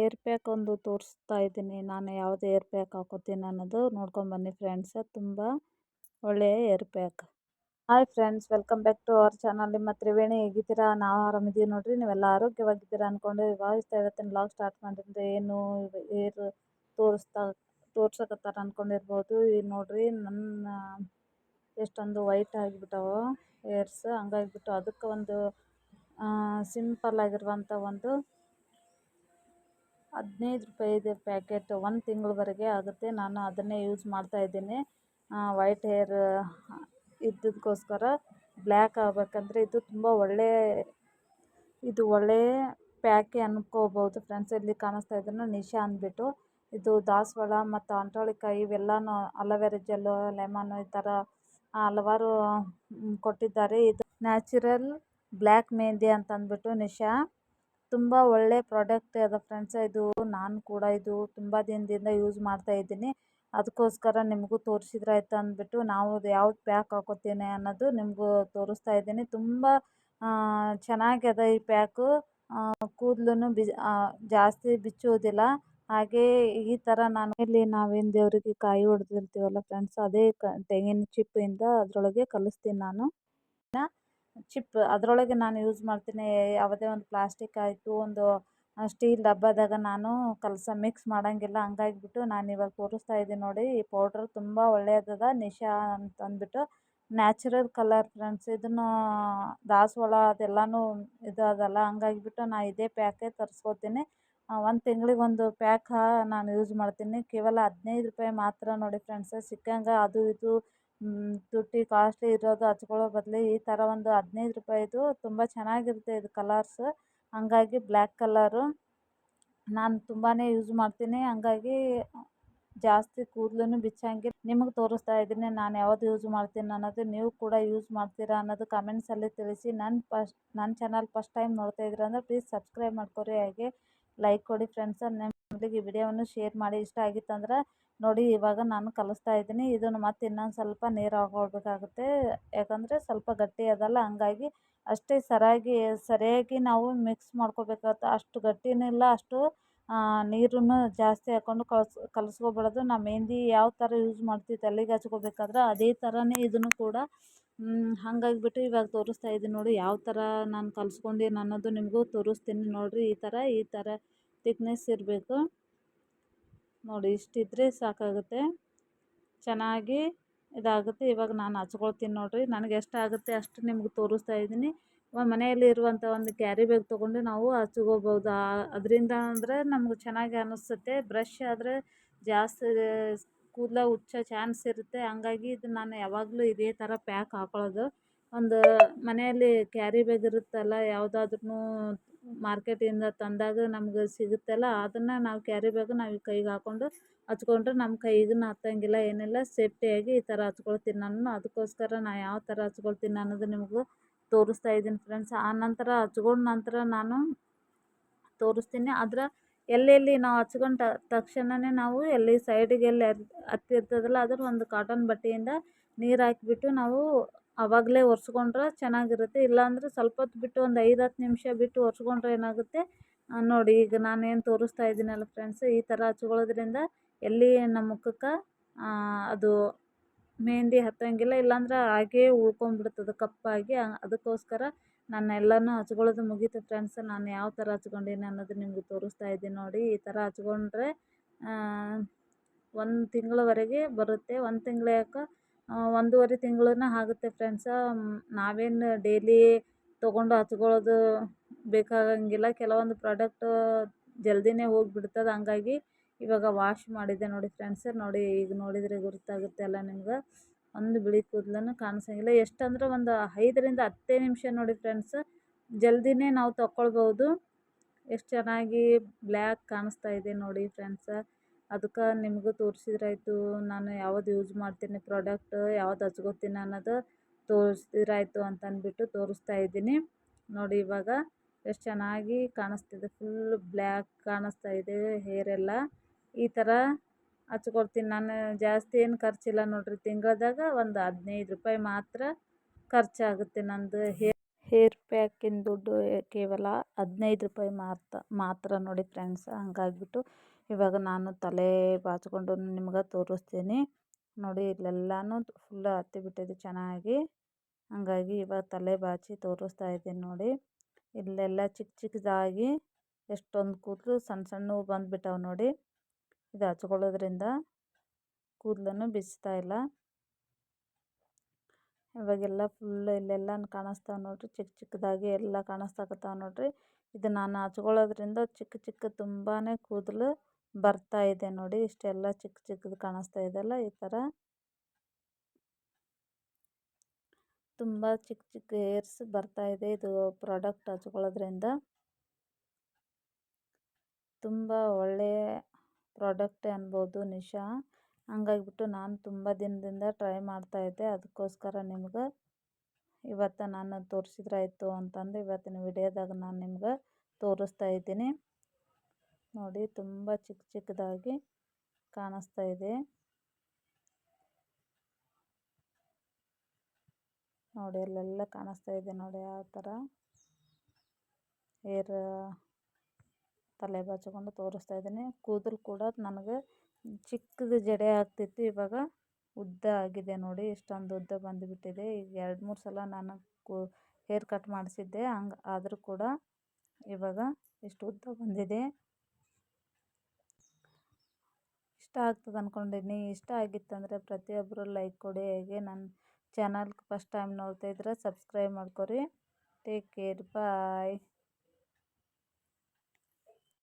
Air pack ಒಂದು ತೋರಿಸ್ತಾ ಇದ್ದೀನಿ. ನಾನು ಯಾವ್ದು ಏರ್ ಪ್ಯಾಕ್ ಹಾಕೋತೀನಿ ಅನ್ನೋದು ನೋಡ್ಕೊಂಡು ಬನ್ನಿ ಫ್ರೆಂಡ್ಸ್. ತುಂಬ ಒಳ್ಳೆಯ hair pack. Hi friends, welcome back to our channel. ನಿಮ್ಮ ತ್ರಿವೇಣಿ ಹೇಗಿದ್ದೀರಾ? ನಾವು ಆರಾಮಿದ್ದೀವಿ ನೋಡ್ರಿ. ನೀವೆಲ್ಲ ಆರೋಗ್ಯವಾಗಿದ್ದೀರಾ ಅಂದ್ಕೊಂಡು ಇವತ್ತಿನ ಬ್ಲಾಗ್ ಸ್ಟಾರ್ಟ್ ಮಾಡಿದ್ರೆ ಏನು ಏರ್ ತೋರ್ಸಕತ್ತಾರ ಅಂದ್ಕೊಂಡಿರ್ಬೋದು. ಈಗ ನೋಡ್ರಿ ನನ್ನ ಎಷ್ಟೊಂದು ವೈಟ್ ಆಗಿಬಿಟ್ಟವು ಏರ್ಸ್. ಹಂಗಾಗಿಬಿಟ್ಟು ಅದಕ್ಕೆ ಒಂದು ಸಿಂಪಲ್ ಆಗಿರುವಂಥ ಒಂದು 15 ರೂಪಾಯಿದು ಪ್ಯಾಕೆಟ್ 1 ತಿಂಗಳವರೆಗೆ ಆಗುತ್ತೆ. ನಾನು ಅದನ್ನೇ ಯೂಸ್ ಮಾಡ್ತಾ ಇದ್ದೀನಿ. ವೈಟ್ ಹೇರ್ ಇದ್ದದಕ್ಕೋಸ್ಕರ ಬ್ಲ್ಯಾಕ್ ಆಗಬೇಕಂದ್ರೆ ಇದು ತುಂಬ ಒಳ್ಳೆ ಪ್ಯಾಕೆ ಅನ್ಕೋಬೋದು ಫ್ರೆಂಡ್ಸ್. ಇಲ್ಲಿ ಕಾಣಿಸ್ತಾ ಇದ್ದನ್ನು ನಿಶಾ ಅಂದ್ಬಿಟ್ಟು ಇದು ದಾಸವಾಳ ಮತ್ತು ಅಂಟೋಳಿಕಾಯಿ ಇವೆಲ್ಲನೂ ಅಲೋವೆರಾ ಜೆಲ್ಲು, ಲೆಮನ್ ಈ ಥರ ಹಲವಾರು ಕೊಟ್ಟಿದ್ದಾರೆ. ಇದು ನ್ಯಾಚುರಲ್ ಬ್ಲ್ಯಾಕ್ ಮೆಹಂದಿ ಅಂತ ಅಂದ್ಬಿಟ್ಟು ನಿಶಾ ತುಂಬ ಒಳ್ಳೆ ಪ್ರಾಡಕ್ಟ್ ಅದ ಫ್ರೆಂಡ್ಸ್. ಇದು ನಾನು ಕೂಡ ಇದು ತುಂಬ ದಿನದಿಂದ ಯೂಸ್ ಮಾಡ್ತಾ ಇದ್ದೀನಿ. ಅದಕ್ಕೋಸ್ಕರ ನಿಮಗೂ ತೋರಿಸಿದ್ರಾಯ್ತು ಅಂದ್ಬಿಟ್ಟು ನಾವು ಯಾವ್ದು ಪ್ಯಾಕ್ ಹಾಕೋತೀನಿ ಅನ್ನೋದು ನಿಮಗೂ ತೋರಿಸ್ತಾ ಇದ್ದೀನಿ. ತುಂಬ ಚೆನ್ನಾಗಿದೆ ಈ ಪ್ಯಾಕು. ಕೂದಲು ಜಾಸ್ತಿ ಬಿಚ್ಚುವುದಿಲ್ಲ. ಹಾಗೆ ಈ ಥರ ನಾವೇನು ದೇವರಿಗೆ ಕಾಯಿ ಹೊಡೆದಿರ್ತೀವಲ್ಲ ಫ್ರೆಂಡ್ಸ್, ಅದೇ ತೆಂಗಿನ ಚಿಪ್ಪಿಂದ ಅದರೊಳಗೆ ಕಲಿಸ್ತೀನಿ ನಾನು. ಚಿಪ್ ಅದರೊಳಗೆ ನಾನು ಯೂಸ್ ಮಾಡ್ತೀನಿ. ಯಾವುದೇ ಒಂದು ಪ್ಲಾಸ್ಟಿಕ್ ಆಯಿತು, ಒಂದು ಸ್ಟೀಲ್ ಡಬ್ಬದಾಗ ನಾನು ಮಿಕ್ಸ್ ಮಾಡೋಂಗಿಲ್ಲ. ಹಂಗಾಗಿಬಿಟ್ಟು ನಾನು ಇವಾಗ ತೋರಿಸ್ತಾ ಇದ್ದೀನಿ ನೋಡಿ. ಈ ಪೌಡ್ರ್ ತುಂಬ ಒಳ್ಳೆಯದದ ನಿಶಾ ಅಂತ ಅಂದ್ಬಿಟ್ಟು ನ್ಯಾಚುರಲ್ ಕಲರ್ ಫ್ರೆಂಡ್ಸ್. ಇದನ್ನು ದಾಸವಾಳ ಅದೆಲ್ಲನೂ ಇದು ಅದಲ್ಲ. ಹಂಗಾಗಿಬಿಟ್ಟು ನಾನು ಇದೇ ಪ್ಯಾಕೆ ತರಿಸ್ಕೋತೀನಿ. 1 ತಿಂಗಳಿಗೆ ಒಂದು ಪ್ಯಾಕ್ ನಾನು ಯೂಸ್ ಮಾಡ್ತೀನಿ. ಕೇವಲ 15 ರೂಪಾಯಿ ಮಾತ್ರ ನೋಡಿ ಫ್ರೆಂಡ್ಸ್. ಸಿಕ್ಕಂಗೆ ಅದು ಇದು ತುಟ್ಟಿ ಕಾಸ್ಟ್ಲಿ ಇರೋದು ಹಚ್ಕೊಳ್ಳೋ ಬದಲು ಈ ಥರ ಒಂದು 15 ರೂಪಾಯಿದು ತುಂಬ ಚೆನ್ನಾಗಿರುತ್ತೆ ಇದು ಕಲರ್ಸ್. ಹಂಗಾಗಿ ಬ್ಲ್ಯಾಕ್ ಕಲರು ನಾನು ತುಂಬಾ ಯೂಸ್ ಮಾಡ್ತೀನಿ. ಹಂಗಾಗಿ ಜಾಸ್ತಿ ಕೂದಲು ಬಿಚ್ಚಂಗಿಲ್ಲ. ನಿಮಗೆ ತೋರಿಸ್ತಾ ಇದ್ದೀನಿ ನಾನು ಯಾವುದು ಯೂಸ್ ಮಾಡ್ತೀನಿ ಅನ್ನೋದು. ನೀವು ಕೂಡ ಯೂಸ್ ಮಾಡ್ತೀರಾ ಅನ್ನೋದು ಕಮೆಂಟ್ಸಲ್ಲಿ ತಿಳಿಸಿ. ನನ್ನ ಚಾನಲ್ ಫಸ್ಟ್ ಟೈಮ್ ನೋಡ್ತಾ ಇದ್ದೀರ ಅಂದರೆ ಪ್ಲೀಸ್ ಸಬ್ಸ್ಕ್ರೈಬ್ ಮಾಡ್ಕೊರಿ. ಹಾಗೆ ಲೈಕ್ ಕೊಡಿ ಫ್ರೆಂಡ್ಸ್. ನಿಮ್ಮೊಂದಿಗೆ ವಿಡಿಯೋವನ್ನು ಶೇರ್ ಮಾಡಿ. ಇಷ್ಟ ಆಗಿತ್ತಂದ್ರೆ ನೋಡಿ. ಇವಾಗ ನಾನು ಕಲಿಸ್ತಾ ಇದ್ದೀನಿ. ಇದನ್ನು ಮತ್ತೆ ಇನ್ನೊಂದು ಸ್ವಲ್ಪ ನೀರು ಹಾಕೊಳ್ಬೇಕಾಗುತ್ತೆ. ಯಾಕಂದರೆ ಸ್ವಲ್ಪ ಗಟ್ಟಿ ಅದಲ್ಲ. ಹಂಗಾಗಿ ಅಷ್ಟೇ ಸರಿಯಾಗಿ ನಾವು ಮಿಕ್ಸ್ ಮಾಡ್ಕೋಬೇಕಾಗುತ್ತೆ. ಅಷ್ಟು ಗಟ್ಟಿನೂ ಇಲ್ಲ, ಅಷ್ಟು ನೀರನ್ನು ಜಾಸ್ತಿ ಹಾಕ್ಕೊಂಡು ಕಲಿಸ್ಕೋಬಾರ್ದು. ನಾವು ಮೆಹಂದಿ ಯಾವ ಥರ ಯೂಸ್ ಮಾಡ್ತೀವಿ ತಲೆಗೆ ಹಚ್ಕೋಬೇಕಾದ್ರೆ ಅದೇ ಥರನೇ ಇದನ್ನು ಕೂಡ. ಹಾಗಾಗಿಬಿಟ್ಟು ಇವಾಗ ತೋರಿಸ್ತಾ ಇದ್ದೀನಿ ನೋಡಿ ಯಾವ ಥರ ನಾನು ಕಲಿಸ್ಕೊಂಡೀನಿ ಅನ್ನೋದು ನಿಮಗೂ ತೋರಿಸ್ತೀನಿ ನೋಡಿರಿ. ಈ ಥರ ಥಿಕ್ನೆಸ್ ಇರಬೇಕು ನೋಡಿ. ಇಷ್ಟಿದ್ರೆ ಸಾಕಾಗುತ್ತೆ, ಚೆನ್ನಾಗಿ ಇದಾಗುತ್ತೆ. ಇವಾಗ ನಾನು ಹಚ್ಕೊಳ್ತೀನಿ ನೋಡಿರಿ. ನನಗೆ ಎಷ್ಟಾಗುತ್ತೆ ಅಷ್ಟು ನಿಮ್ಗೆ ತೋರಿಸ್ತಾ ಇದ್ದೀನಿ. ಮನೆಯಲ್ಲಿ ಇರುವಂಥ ಒಂದು ಕ್ಯಾರಿ ಬ್ಯಾಗ್ ತೊಗೊಂಡು ನಾವು ಹಚ್ಕೋಬೋದು. ಅದರಿಂದ ಅಂದರೆ ನಮ್ಗೆ ಚೆನ್ನಾಗಿ ಅನ್ನಿಸುತ್ತೆ. ಬ್ರಷ್ ಆದರೆ ಜಾಸ್ತಿ ಕೂದಲ ಉಚ್ಚೋ ಚಾನ್ಸ್ ಇರುತ್ತೆ. ಹಂಗಾಗಿ ಇದು ನಾನು ಯಾವಾಗಲೂ ಇದೇ ಥರ ಪ್ಯಾಕ್ ಹಾಕೊಳ್ಳೋದು. ಒಂದು ಮನೆಯಲ್ಲಿ ಕ್ಯಾರಿ ಬ್ಯಾಗ್ ಇರುತ್ತಲ್ಲ, ಯಾವುದಾದ್ರೂ ಮಾರ್ಕೆಟಿಂದ ತಂದಾಗ ನಮ್ಗೆ ಸಿಗುತ್ತಲ್ಲ, ಅದನ್ನು ನಾವು ಕ್ಯಾರಿ ಬ್ಯಾಗು ನಾವು ಕೈಗೆ ಹಾಕ್ಕೊಂಡು ಹಚ್ಕೊಂಡ್ರೆ ನಮ್ಮ ಕೈಗೂ ಹತ್ತಂಗಿಲ್ಲ, ಏನಿಲ್ಲ. ಸೇಫ್ಟಿಯಾಗಿ ಈ ಥರ ಹಚ್ಕೊಳ್ತೀನಿ ನಾನು. ಅದಕ್ಕೋಸ್ಕರ ನಾನು ಯಾವ ಥರ ಹಚ್ಕೊಳ್ತೀನಿ ಅನ್ನೋದು ನಿಮಗೂ ತೋರಿಸ್ತಾ ಇದ್ದೀನಿ ಫ್ರೆಂಡ್ಸ್. ಆ ನಂತರ ಹಚ್ಕೊಂಡ ನಂತರ ನಾನು ತೋರಿಸ್ತೀನಿ. ಆದರೆ ಎಲ್ಲೆಲ್ಲಿ ನಾವು ಹಚ್ಕೊಂಡ ತಕ್ಷಣವೇ ನಾವು ಎಲ್ಲಿ ಸೈಡಿಗೆ ಎಲ್ಲಿ ಹತ್ತಿರ್ತದಲ್ಲ ಅದರ ಒಂದು ಕಾಟನ್ ಬಟ್ಟೆಯಿಂದ ನೀರು ಹಾಕಿಬಿಟ್ಟು ನಾವು ಆವಾಗಲೇ ಒರೆಸ್ಕೊಂಡ್ರೆ ಚೆನ್ನಾಗಿರುತ್ತೆ. ಇಲ್ಲಾಂದರೆ ಸ್ವಲ್ಪ ಹೊತ್ತು ಬಿಟ್ಟು ಒಂದು 5-10 ನಿಮಿಷ ಬಿಟ್ಟು ಒರೆಸ್ಕೊಂಡ್ರೆ ಏನಾಗುತ್ತೆ ನೋಡಿ. ಈಗ ನಾನೇನು ತೋರಿಸ್ತಾ ಇದ್ದೀನಲ್ಲ ಫ್ರೆಂಡ್ಸ್, ಈ ಥರ ಹಚ್ಕೊಳ್ಳೋದ್ರಿಂದ ಎಲ್ಲಿ ನಮ್ಮ ಮುಖಕ್ಕೆ ಅದು ಮೆಹಂದಿ ಹತ್ತಂಗಿಲ್ಲ. ಇಲ್ಲಾಂದ್ರೆ ಹಾಗೇ ಉಳ್ಕೊಂಡ್ಬಿಡ್ತದೆ ಕಪ್ಪಾಗಿ. ಅದಕ್ಕೋಸ್ಕರ ನಾನು ಎಲ್ಲನೂ ಹಚ್ಕೊಳ್ಳೋದು ಮುಗೀತು ಫ್ರೆಂಡ್ಸ್. ನಾನು ಯಾವ ಥರ ಹಚ್ಕೊಂಡೀನಿ ಅನ್ನೋದು ನಿಮ್ಗೆ ತೋರಿಸ್ತಾ ಇದ್ದೀನಿ ನೋಡಿ. ಈ ಥರ ಹಚ್ಕೊಂಡ್ರೆ 1 ತಿಂಗಳವರೆಗೆ ಬರುತ್ತೆ. 1 ತಿಂಗಳು ಯಾಕೆ 1.5 ತಿಂಗಳೂ ಆಗುತ್ತೆ ಫ್ರೆಂಡ್ಸ. ನಾವೇನು ಡೈಲಿ ತೊಗೊಂಡು ಹಚ್ಕೊಳ್ಳೋದು ಬೇಕಾಗಂಗಿಲ್ಲ. ಕೆಲವೊಂದು ಪ್ರಾಡಕ್ಟು ಜಲ್ದಿನೇ ಹೋಗಿಬಿಡ್ತದೆ. ಹಂಗಾಗಿ ಇವಾಗ ವಾಶ್ ಮಾಡಿದೆ ನೋಡಿ ಫ್ರೆಂಡ್ಸ್. ನೋಡಿ, ಈಗ ನೋಡಿದರೆ ಗೊತ್ತಾಗುತ್ತೆ ಅಲ್ಲ ನಿಮ್ಗೆ. ಒಂದು ಬಿಳಿ ಕೂದಲನ್ನು ಕಾಣಿಸಂಗಿಲ್ಲ. ಎಷ್ಟಂದ್ರೆ ಒಂದು 5-10 ನಿಮಿಷ ನೋಡಿ ಫ್ರೆಂಡ್ಸ್, ಜಲ್ದಿನೇ ನಾವು ತಗೊಳ್ಬೋದು. ಎಷ್ಟು ಚೆನ್ನಾಗಿ ಬ್ಲ್ಯಾಕ್ ಕಾಣಿಸ್ತಾ ಇದೆ ನೋಡಿ ಫ್ರೆಂಡ್ಸ. ಅದಕ್ಕೆ ನಿಮಗೂ ತೋರಿಸಿದ್ರಾಯ್ತು. ನಾನು ಯಾವುದು ಯೂಸ್ ಮಾಡ್ತೀನಿ ಪ್ರಾಡಕ್ಟ್, ಯಾವ್ದು ಹಚ್ಕೋತೀನಿ ಅನ್ನೋದು ತೋರಿಸಿದ್ರಾಯ್ತು ಅಂತ ಅಂದ್ಬಿಟ್ಟು ತೋರಿಸ್ತಾ ಇದ್ದೀನಿ ನೋಡಿ. ಇವಾಗ ಎಷ್ಟು ಚೆನ್ನಾಗಿ ಕಾಣಿಸ್ತಿದೆ, ಫುಲ್ ಬ್ಲ್ಯಾಕ್ ಕಾಣಿಸ್ತಾ ಇದೆ ಹೇರೆಲ್ಲ. ಈ ಥರ ಹಚ್ಕೊಳ್ತೀನಿ ನಾನು. ಜಾಸ್ತಿ ಏನು ಖರ್ಚಿಲ್ಲ ನೋಡಿರಿ. ತಿಂಗಳದಾಗ ಒಂದು 15 ರೂಪಾಯಿ ಮಾತ್ರ ಖರ್ಚಾಗುತ್ತೆ ನಂದು ಹೇರ್ ಪ್ಯಾಕಿನ ದುಡ್ಡು ಕೇವಲ 15 ರೂಪಾಯಿ ಮಾತ್ರ ನೋಡಿ ಫ್ರೆಂಡ್ಸ್. ಹಂಗಾಗ್ಬಿಟ್ಟು ಇವಾಗ ನಾನು ತಲೆ ಬಾಚ್ಕೊಂಡು ನಿಮ್ಗೆ ತೋರಿಸ್ತೀನಿ ನೋಡಿ. ಇಲ್ಲೆಲ್ಲನೂ ಫುಲ್ಲು ಹತ್ತಿಬಿಟ್ಟಿದೆ ಚೆನ್ನಾಗಿ. ಹಂಗಾಗಿ ಇವಾಗ ತಲೆ ಬಾಚಿ ತೋರಿಸ್ತಾ ಇದ್ದೀನಿ ನೋಡಿ. ಇಲ್ಲೆಲ್ಲ ಚಿಕ್ಕ ಚಿಕ್ಕದಾಗಿ ಎಷ್ಟೊಂದು ಕೂದಲು ಸಣ್ಣ ಸಣ್ಣವು ಬಂದುಬಿಟ್ಟವು ನೋಡಿ. ಇದು ಹಚ್ಕೊಳ್ಳೋದ್ರಿಂದ ಕೂದಲನ್ನು ಬಿಚ್ತಾ ಇಲ್ಲ. ಇವಾಗೆಲ್ಲ ಫುಲ್ ಇಲ್ಲೆಲ್ಲ ಕಾಣಿಸ್ತಾವೆ ನೋಡ್ರಿ, ಚಿಕ್ಕ ಚಿಕ್ಕದಾಗಿ ಎಲ್ಲ ಕಾಣಿಸ್ತಾಕತ್ತಾವ ನೋಡ್ರಿ. ಇದು ನಾನು ಹಚ್ಕೊಳ್ಳೋದ್ರಿಂದ ಚಿಕ್ಕ ಚಿಕ್ಕ ತುಂಬಾ ಕೂದಲು ಬರ್ತಾ ಇದೆ ನೋಡಿ. ಇಷ್ಟೆಲ್ಲ ಚಿಕ್ಕ ಚಿಕ್ಕದು ಕಾಣಿಸ್ತಾ ಇದೆಯಲ್ಲ, ಈ ಥರ ತುಂಬ ಚಿಕ್ಕ ಚಿಕ್ಕ ಹೇರ್ಸ್ ಬರ್ತಾ ಇದೆ. ಇದು ಪ್ರಾಡಕ್ಟ್ ಹಚ್ಕೊಳ್ಳೋದ್ರಿಂದ ತುಂಬ ಒಳ್ಳೆಯ ಪ್ರಾಡಕ್ಟೇ ಅನ್ಬೋದು ನಿಶಾ. ಹಂಗಾಗಿಬಿಟ್ಟು ನಾನು ತುಂಬ ದಿನದಿಂದ ಟ್ರೈ ಮಾಡ್ತಾಯಿದ್ದೆ. ಅದಕ್ಕೋಸ್ಕರ ನಿಮ್ಗೆ ಇವತ್ತು ನಾನು ತೋರಿಸಿದ್ರಾಯ್ತು ಅಂತಂದು ಇವತ್ತಿನ ವಿಡಿಯೋದಾಗ ನಾನು ನಿಮ್ಗೆ ತೋರಿಸ್ತಾ ಇದ್ದೀನಿ ನೋಡಿ. ತುಂಬ ಚಿಕ್ಕ ಚಿಕ್ಕದಾಗಿ ಕಾಣಿಸ್ತಾ ಇದೆ ನೋಡಿ. ಅಲ್ಲೆಲ್ಲ ಕಾಣಿಸ್ತಾ ಇದೆ ನೋಡಿ. ಯಾವ ಥರ ಹೇರ್ ತಲೆ ಬಾಚಿಕೊಂಡು ತೋರಿಸ್ತಾ ಇದ್ದೀನಿ. ಕೂದಲು ಕೂಡ ನನಗೆ ಚಿಕ್ಕದು ಜಡೆ ಆಗ್ತಿತ್ತು, ಇವಾಗ ಉದ್ದ ಆಗಿದೆ ನೋಡಿ. ಇಷ್ಟೊಂದು ಉದ್ದ ಬಂದುಬಿಟ್ಟಿದೆ. ಈಗ 2-3 ಸಲ ನಾನು ಹೇರ್ ಕಟ್ ಮಾಡಿಸಿದ್ದೆ, ಆದರೂ ಕೂಡ ಇವಾಗ ಇಷ್ಟು ಉದ್ದ ಬಂದಿದೆ. ಇಷ್ಟ ಆಗ್ತದೆ ಅಂದ್ಕೊಂಡಿನಿ. ಇಷ್ಟ ಆಗಿತ್ತಂದರೆ ಪ್ರತಿಯೊಬ್ಬರು ಲೈಕ್ ಕೊಡಿ. ಹೇಗೆ ನನ್ನ ಚಾನಲ್ಗೆ ಫಸ್ಟ್ ಟೈಮ್ ನೋಡ್ತಾ ಇದ್ರೆ ಸಬ್ಸ್ಕ್ರೈಬ್ ಮಾಡ್ಕೊರಿ. ಟೇಕ್ ಕೇರ್, ಬಾಯ್.